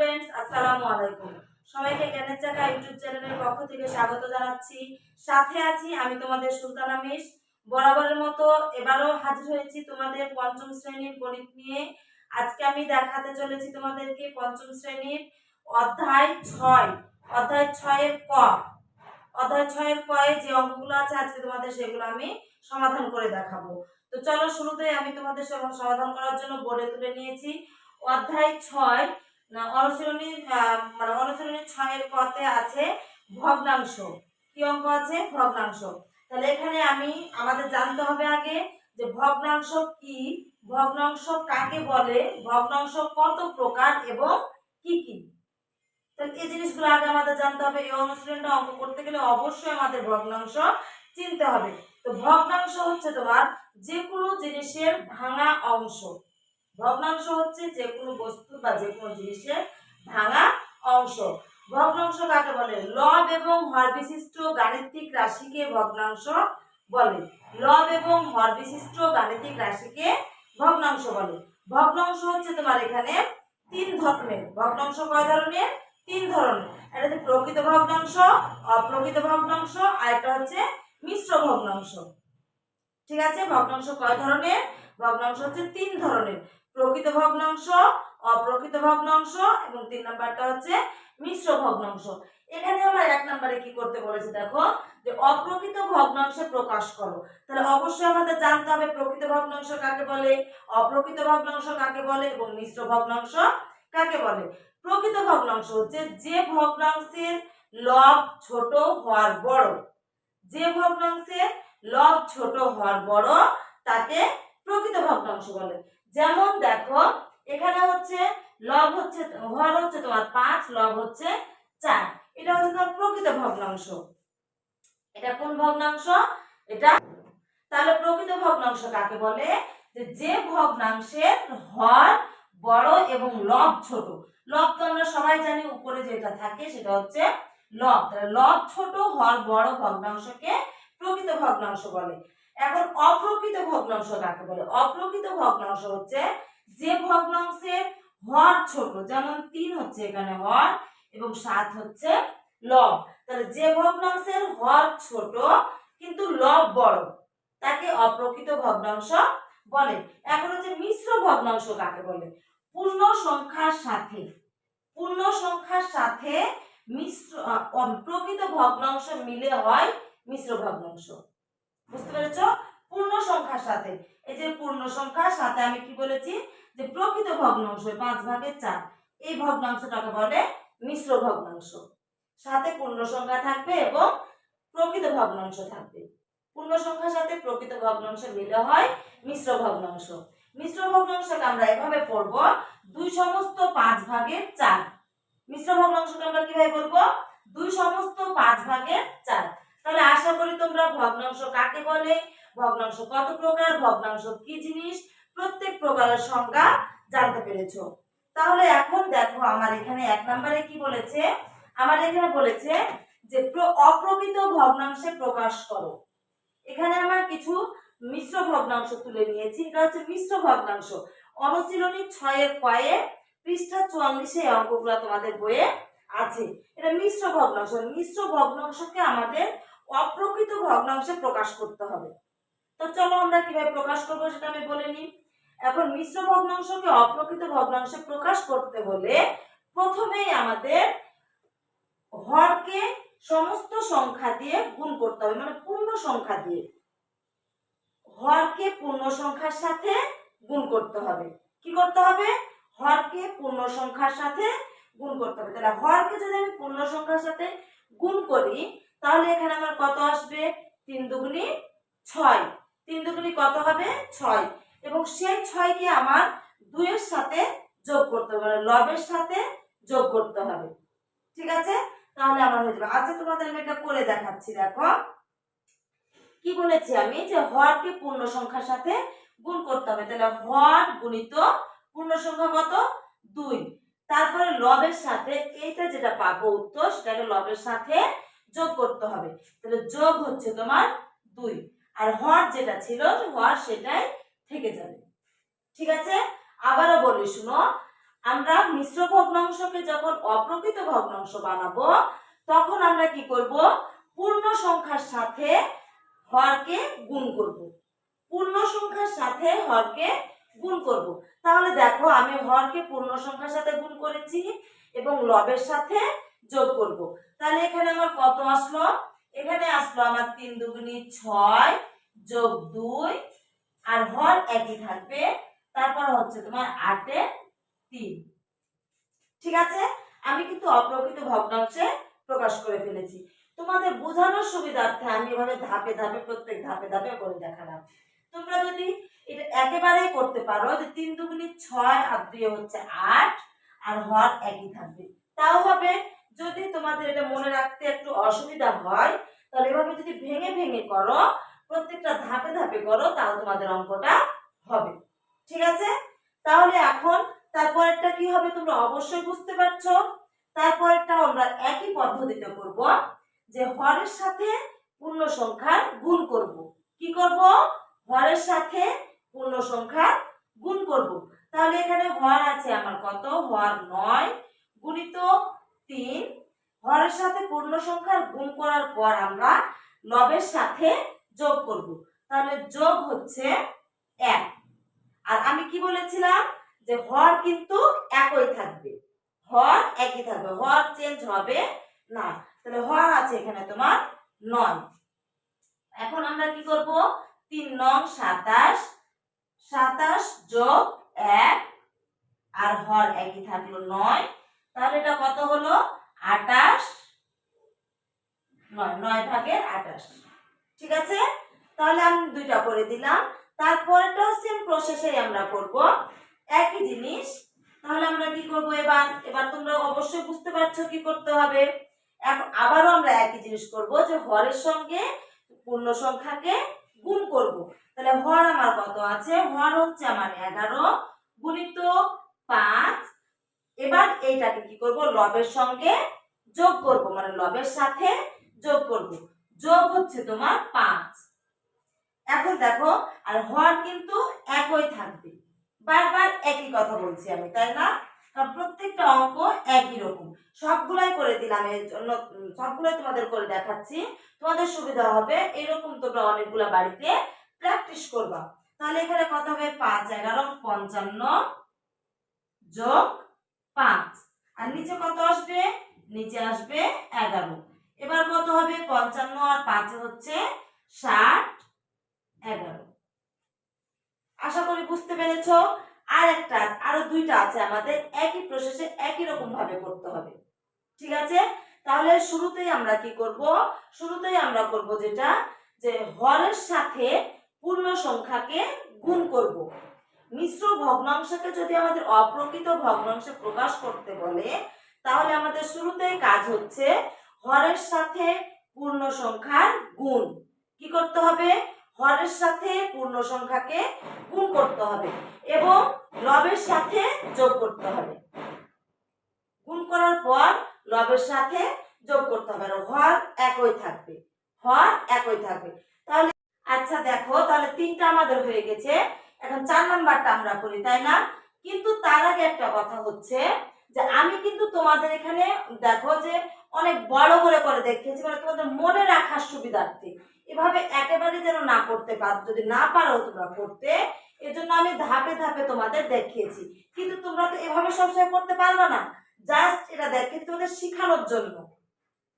Students, আসসালামু আলাইকুম। সবাইকে জ্ঞানের চাকা ইউটিউব চ্যানেলের পক্ষ থেকে স্বাগত জানাচ্ছি। সাথে আছি আমি তোমাদের সুলতানা মিস। বরাবরের মতো এবারও হাজির হয়েছি তোমাদের পঞ্চম শ্রেণীর গণিত নিয়ে। আজকে আমি দেখাতে চলেছি তোমাদেরকে পঞ্চম শ্রেণীর অধ্যায় 6 অধ্যায় 6 এর ক। অধ্যায় 6 এর ক এ যে অঙ্কগুলো আছে আজকে তোমাদের সেগুলো আমি সমাধান করে দেখাবো। তো চলো শুরুতে আমি তোমাদের সমাধান করার জন্য বোর্ডে তুলে নিয়েছি অধ্যায় 6 অনুশীলনী অনুশীলনী 6 এর কতে আছে ভগ্নাংশ। কি অঙ্ক আছে? ভগ্নাংশ। তাহলে এখানে আমাদের জানতে হবে আগে যে ভগ্নাংশ কি, ভগ্নাংশ কাকে বলে, ভগ্নাংশ কত প্রকার এবং কি কি। তাহলে এই জিনিসগুলো আগে আমাদের জানতে হবে। এই অনুশীলনটা অঙ্ক করতে গেলে অবশ্যই আমাদের ভগ্নাংশ চিনতে হবে। তো ভগ্নাংশ হচ্ছে তোমার যে কোনো জিনিসের ভাঙা অংশ। ভগ্নাংশ হচ্ছে যে কোনো বস্তু বা যে কোনো জিনিসের ভাঙা অংশ। ভগ্নাংশ কাকে বলে? লব এবং হর বিশিষ্ট গাণিতিক রাশিকে ভগ্নাংশ বলে। লব এবং হর বিশিষ্ট গাণিতিক রাশিকে ভগ্নাংশ বলে। ভগ্নাংশ হচ্ছে তোমার এখানে তিন ধরনের। ভগ্নাংশ কয় ধরনের? তিন ধরনের। এটা হচ্ছে প্রকৃত ভগ্নাংশ, অপ্রকৃত ভগ্নাংশ, আর একটা হচ্ছে মিশ্র ভগ্নাংশ। ঠিক আছে? ভগ্নাংশ কয় ধরনের? ভগ্নাংশ হচ্ছে তিন ধরনের। প্রকৃত ভগ্নাংশ, অপ্রকৃত ভগ্নাংশ এবং 3 নাম্বারটা হচ্ছে মিশ্র ভগ্নাংশ। এখানে আমরা 1 নম্বরে কি করতে বলেছে দেখো, যে অপ্রকৃত ভগ্নাংশে প্রকাশ করো। তাহলে অবশ্যই আমাদের জানতে হবে প্রকৃত ভগ্নাংশ কাকে বলে, অপ্রকৃত ভগ্নাংশ কাকে বলে এবং মিশ্র ভগ্নাংশ কাকে বলে। প্রকৃত ভগ্নাংশ হচ্ছে যে ভগ্নাংশের লব ছোট হওয়ার বড়। যে ভগ্নাংশের লব ছোট হওয়ার বড় তাকে প্রকৃত ভগ্নাংশ বলে। যেমন দেখো এখানে হচ্ছে লব হচ্ছে হর হচ্ছে তোমার 5, লব হচ্ছে 4। এটা হচ্ছে তোমার প্রকৃত ভগ্নাংশ। এটা কোন ভগ্নাংশ? এটা। তাহলে প্রকৃত ভগ্নাংশ কাকে বলে? যে ভগ্নাংশের হর বড় এবং লব ছোট। লব তো আমরা সবাই জানি উপরে যেটা থাকে সেটা হচ্ছে লব। তাহলে লব ছোট হর বড় ভগ্নাংশকে প্রকৃত ভগ্নাংশ বলে। এখন অপ্রকৃত ভগ্নাংশ কাকে বলে? অপ্রকৃত ভগ্নাংশ হচ্ছে যে ভগ্নাংশের হর ছোট, যেমন 3 হচ্ছে এখানে হর এবং 7 হচ্ছে লব। তাহলে যে ভগ্নাংশের হর ছোট কিন্তু লব বড় তাকে অপ্রকৃত ভগ্নাংশ বলে। এখন হচ্ছে মিশ্র ভগ্নাংশ কাকে বলে? পূর্ণ সংখ্যার সাথে, পূর্ণ সংখ্যার সাথে মিশ্র প্রকৃত ভগ্নাংশ মিলে হয় মিশ্র ভগ্নাংশ। বুঝতে পেরেছো? পূর্ণ সংখ্যার সাথে, এই যে পূর্ণ সংখ্যার সাথে আমি কি বলেছি যে প্রকৃত ভগ্নাংশ 5/4, এই ভগ্নাংশটাকে বলে মিশ্র ভগ্নাংশ। সাথে পূর্ণ সংখ্যা থাকবে এবং প্রকৃত ভগ্নাংশ থাকবে। পূর্ণ সংখ্যার সাথে প্রকৃত ভগ্নাংশ মিলে হয় মিশ্র ভগ্নাংশ। মিশ্র ভগ্নাংশকে আমরা এভাবে পড়ব 2/5/4। মিশ্র ভগ্নাংশকে আমরা কিভাবে বলবো? 2/5/4। তাহলে আশা করি তোমরা ভগ্নাংশ কাকে বলে, ভগ্নাংশ কত প্রকার, ভগ্নাংশ কি জিনিস, প্রত্যেক প্রকারের সংজ্ঞা জানতে পেরেছো। তাহলে এখন দেখো আমার এখানে 1 নম্বরে কি বলেছে, আমার এখানে বলেছে যে অপ্রকৃত ভগ্নাংশে প্রকাশ করো। এখানে আমার কিছু মিশ্র ভগ্নাংশ তুলে নিয়েছি। এটা হচ্ছে মিশ্র ভগ্নাংশ। অনুশীলনী 6 এর কয়ে পৃষ্ঠা 44 এ অঙ্কগুলো তোমাদের বইয়ে আছে। এটা মিশ্র ভগ্নাংশ। মিশ্র ভগ্নাংশকে আমাদের অপ্রকৃত ভগ্নাংশে প্রকাশ করতে হবে। তো চলো আমরা কিভাবে প্রকাশ করব সেটা আমি বলে নিই। এখন মিশ্র ভগ্নাংশকে অপ্রকৃত ভগ্নাংশে প্রকাশ করতে হলে প্রথমেই আমাদের হরকে সমস্ত সংখ্যা দিয়ে গুণ করতে হবে, মানে পূর্ণ সংখ্যা দিয়ে। হরকে পূর্ণ সংখ্যার সাথে গুণ করতে হবে। কি করতে হবে? হরকে পূর্ণ সংখ্যার সাথে গুণ করতে হবে। তাহলে হরকে যদি আমি পূর্ণ সংখ্যার সাথে গুণ করি তাহলে এখানে আমার কত আসবে? 3 দুগুণী 6। 3 দুগুণী কত হবে? 6। এবং সেই 6 কে আমার 2 এর সাথে যোগ করতে হবে, মানে লবের সাথে যোগ করতে হবে। ঠিক আছে? তাহলে আমার হয়ে যাবে। আচ্ছা তোমাদের আমি এটা করে দেখাচ্ছি। দেখো কি বলেছি আমি, যে হরকে পূর্ণ সংখ্যার সাথে গুণ করতে হবে। তাহলে হর গুণিত পূর্ণ সংখ্যা কত? 2। তারপরে লবের সাথে এইটা যেটা পাবো উত্তর সেটাকে লবের সাথে যোগ করতে হবে। তাহলে যোগ হচ্ছে তোমার 2, আর হর যেটা ছিল হর সেটাই থেকে যাবে। ঠিক আছে? আবারও বলি শুনো, আমরা মিশ্র ভগ্নাংশকে যখন অপ্রকৃত ভগ্নাংশ বানাবো তখন আমরা কি করব, পূর্ণ সংখ্যার সাথে হরকে গুণ করব। পূর্ণ সংখ্যার সাথে হরকে গুণ করব। তাহলে দেখো আমি হরকে পূর্ণ সংখ্যার সাথে গুণ করেছি এবং লবের সাথে যোগ করব। তাহলে এখানে আমার কত আসলো, এখানে আসলো আমার 3 দুগুণী 6 যোগ 2 আর হর একই থাকবে, তারপর হচ্ছে তোমার 8 এ 3। ঠিক আছে, আমি কিন্তু অপ্রকৃত ভগ্নাংশে প্রকাশ করে ফেলেছি। তোমাদের বোঝানোর সুবিধার্থে আমি এভাবে ধাপে ধাপে প্রত্যেক ধাপে ধাপে করে দেখালাম। তোমরা যদি এটা একেবারেই করতে পারো যে 3 দুগুণী 6 আর 2 হচ্ছে 8 আর হর একই থাকবে তাও হবে। যদি তোমাদের এটা মনে রাখতে একটু অসুবিধা হয় তাহলে এভাবে যদি ভেঙে ভেঙে করো, প্রত্যেকটা ধাপে ধাপে করো, তাও তোমাদের অঙ্কটা হবে। ঠিক আছে, তাহলে এখন তারপরেরটা কি হবে তোমরা অবশ্যই বুঝতে পারছো। তারপরেরটা আমরা একই পদ্ধতিতে করব, যে হরের সাথে পূর্ণ সংখ্যার গুণ করব। কি করব, হরের সাথে পূর্ণ সংখ্যার গুণ করব। তাহলে এখানে হর আছে আমার কত, হর 9 গুণিত 3, হরের সাথে পূর্ণ সংখ্যার গুণ করার পর আমরা লবের সাথে যোগ করব। তাহলে যোগ হচ্ছে 1। আর আমি কি বলেছিলাম যে হর কিন্তু একই থাকবে, হর একই থাকবে, হর চেঞ্জ হবে না। তাহলে হর আছে এখানে তোমার 9। এখন আমরা কি করব, 3 নং 27, 27 যোগ 1 আর হর একই থাকলো 9। তাহলে এটা কত হলো 28, 9 ভাগের 28। ঠিক আছে, তাহলে আমি দুইটা করে দিলাম। তারপরটাও সেম প্রসেসেই আমরা করব, একই জিনিস। তাহলে আমরা কি করব, এবার তোমরা অবশ্যই বুঝতে পারছো কি করতে হবে। এখন আবারও আমরা একই জিনিস করব, যে হরের সঙ্গে পূর্ণ সংখ্যাকে গুণ করব। তাহলে হর আমার কত আছে, হর হচ্ছে আমার 11 গুণিত 5। এবার এইটাকে কি করব, লবের সঙ্গে যোগ করব, মানে লবের সাথে যোগ করব। যোগ হচ্ছে তোমার 5। এখন দেখো আর হর কিন্তু একই থাকবে, বারবার একই কথা বলছি আমি, তাই না? কারণ প্রত্যেকটা অঙ্ক একই রকম, সবগুলাই করে দিলাম, এর জন্য সবগুলাই তোমাদের করে দেখাচ্ছি, তোমাদের সুবিধা হবে। এরকম তোমরা অনেকগুলা বাড়িতে প্র্যাকটিস করবা। তাহলে এখানে কত হবে, 5 11 55 যোগ 5, আর নিচে কত আসবে, নিচে আসবে 11। এবার কত হবে, 55 আর 5 হচ্ছে 60, 11। আশা করি বুঝতে পেরেছো। আরো দুইটা আছে আমাদের, একই প্রসেসে একই রকম ভাবে করতে হবে। ঠিক আছে, তাহলে শুরুতেই আমরা কি করব, শুরুতেই আমরা করব যেটা, যে হরের সাথে পূর্ণ সংখ্যাকে গুণ করব। মিশ্র ভগ্নাংশকে যদি আমাদের অপ্রকৃত ভগ্নাংশে প্রকাশ করতে বলে তাহলে আমাদের শুরুতেই কাজ হচ্ছে হরের সাথে পূর্ণ সংখ্যার গুণ। কি করতে হবে, হরের সাথে পূর্ণ সংখ্যাকে গুণ করতে হবে এবং লবের সাথে যোগ করতে হবে। গুণ করার পর লবের সাথে যোগ করতে হবে, আর হর একই থাকবে, হর একই থাকবে। তাহলে আচ্ছা দেখো, তাহলে 3টা আমাদের হয়ে গেছে। এখন 4 নাম্বারটা আমরা করি, তাই না? কিন্তু তার আগে একটা কথা হচ্ছে যে আমি কিন্তু তোমাদের এখানে দেখো যে অনেক বড় করে করে দেখিয়েছি, মানে তোমাদের মনে রাখার সুবিধার্থে। এভাবে একেবারে যেন না করতে পারো, যদি না পারো তোমরা করতে, এজন্য আমি ধাপে ধাপে তোমাদের দেখিয়েছি। কিন্তু তোমরা তো এভাবে সবসময় করতে পারবে না, জাস্ট এটা দেখিয়েছি তোমাদের শেখানোর জন্য,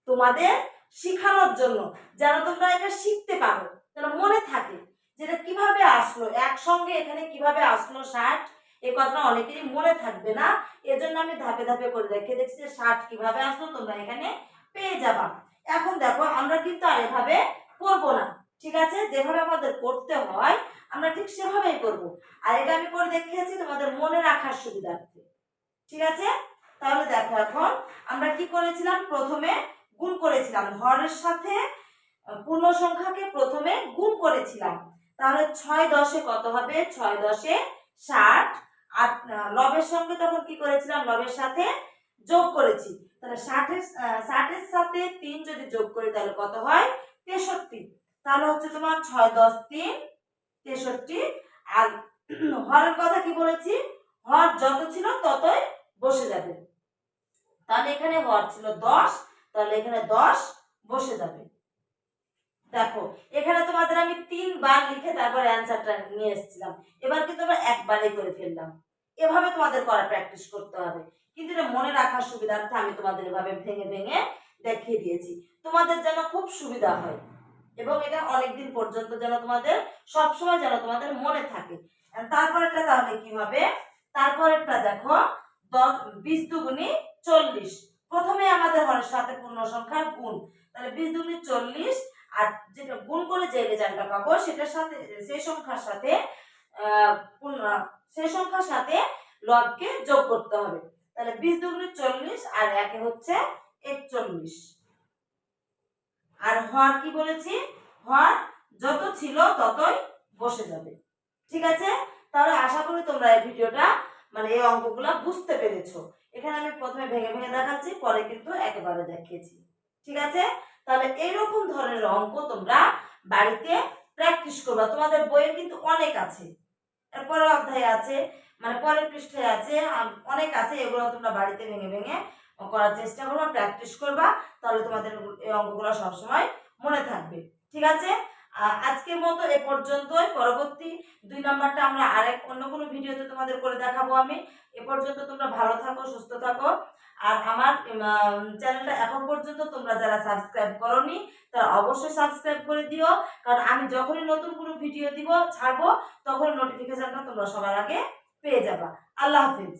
তোমাদের শেখানোর জন্য, যেন তোমরা এটা শিখতে পারো, যেন মনে থাকে যেটা কিভাবে আসলো, একসঙ্গে এখানে কিভাবে আসলো 60, এই কথাটা অনেকেরই মনে থাকবে না। এজন্য আমি ধাপে ধাপে করে রেখে দেখছি যে 60 কিভাবে আসলো তোমরা এখানে পেয়ে যাবা। এখন দেখো আমরা কিন্তু আর এভাবে করবো না, ঠিক আছে? যেভাবে আমাদের করতে হয় আমরা ঠিক সেভাবেই করব। আর এটা আমি করে দেখিয়েছি তোমাদের মনে রাখার সুবিধার্থে। ঠিক আছে, তাহলে দেখো এখন আমরা কি করেছিলাম, প্রথমে গুণ করেছিলাম, হরের সাথে পূর্ণ সংখ্যাকে প্রথমে গুণ করেছিলাম। তাহলে 6 10 কত হবে, 6 10 60। আর লবের সঙ্গে তখন কি করেছিলাম, লবের সাথে যোগ করেছি। তাহলে 60 এর সাথে 3 যদি যোগ করি তাহলে কত হয়, 63। তাহলে হচ্ছে তোমার 6 10 3 63। আর হরের কথা কি বলেছি, হর যত ছিল ততই বসে যাবে। তাহলে এখানে হর ছিল 10, তাহলে এখানে 10 বসে যাবে। দেখো এখানে তোমাদের আমি 3 বার লিখে তারপর অ্যানসারটা নিয়ে এসেছিলাম, এবার কিন্তু আমরা একবারেই করে ফেললাম। এভাবে তোমাদের করা প্র্যাকটিস করতে হবে, কিন্তু এটা মনে রাখার সুবিধার্থে আমি তোমাদের এভাবে ভেঙে ভেঙে দেখিয়ে দিয়েছি, তোমাদের যেন খুব সুবিধা হয় এবং এটা অনেকদিন পর্যন্ত যেন তোমাদের সবসময় যেন তোমাদের মনে থাকে। তারপরেরটা তাহলে কি হবে, তারপরেরটা দেখো 20 দুগুণী 40। প্রথমে আমাদের হরের সাথে পূর্ণ সংখ্যার গুণ, তাহলে 20 দুগুণী 40, আর যেটা গুণ করে যে রেজাল্টটা পাবো সেটার সাথে সেই সংখ্যার সাথে সেই সংখ্যার সাথে লবকে যোগ করতে হবে। তাহলে 20 দুগুণী 40 আর একে হচ্ছে 41। আর হর কি বলেছি, হর যত ছিল ততই বসে যাবে। ঠিক আছে, তাহলে আশা করি তোমরা এই ভিডিওটা মানে এই অঙ্কগুলো বুঝতে পেরেছো। এখানে আমি প্রথমে ভেঙে ভেঙে দেখাচ্ছি, পরে কিন্তু একেবারে দেখিয়েছি। ঠিক আছে, তাহলে এইরকম ধরনের অঙ্ক তোমরা বাড়িতে প্র্যাকটিস করবা। তোমাদের বইয়ে কিন্তু অনেক আছে, পরের অধ্যায়ে আছে, মানে পরের পৃষ্ঠায় আছে, অনেক আছে। এগুলো তোমরা বাড়িতে ভেঙে ভেঙে করার চেষ্টা করবা, প্র্যাকটিস করবা, তাহলে তোমাদের এই অঙ্কগুলো সবসময় মনে থাকবে। ঠিক আছে, আজকের মতো এ পর্যন্তই। পরবর্তী 2 নাম্বারটা আমরা আরেক অন্য কোনো ভিডিওতে তোমাদের করে দেখাবো আমি। এ পর্যন্ত তোমরা ভালো থাকো, সুস্থ থাকো। আর আমার চ্যানেলটা এখন পর্যন্ত তোমরা যারা সাবস্ক্রাইব করোনি তারা অবশ্যই সাবস্ক্রাইব করে দিও, কারণ আমি যখনই নতুন কোনো ভিডিও দিব ছাড়বো তখন নোটিফিকেশনটা তোমরা সবার আগে পেয়ে যাবা। আল্লাহ হাফিজ।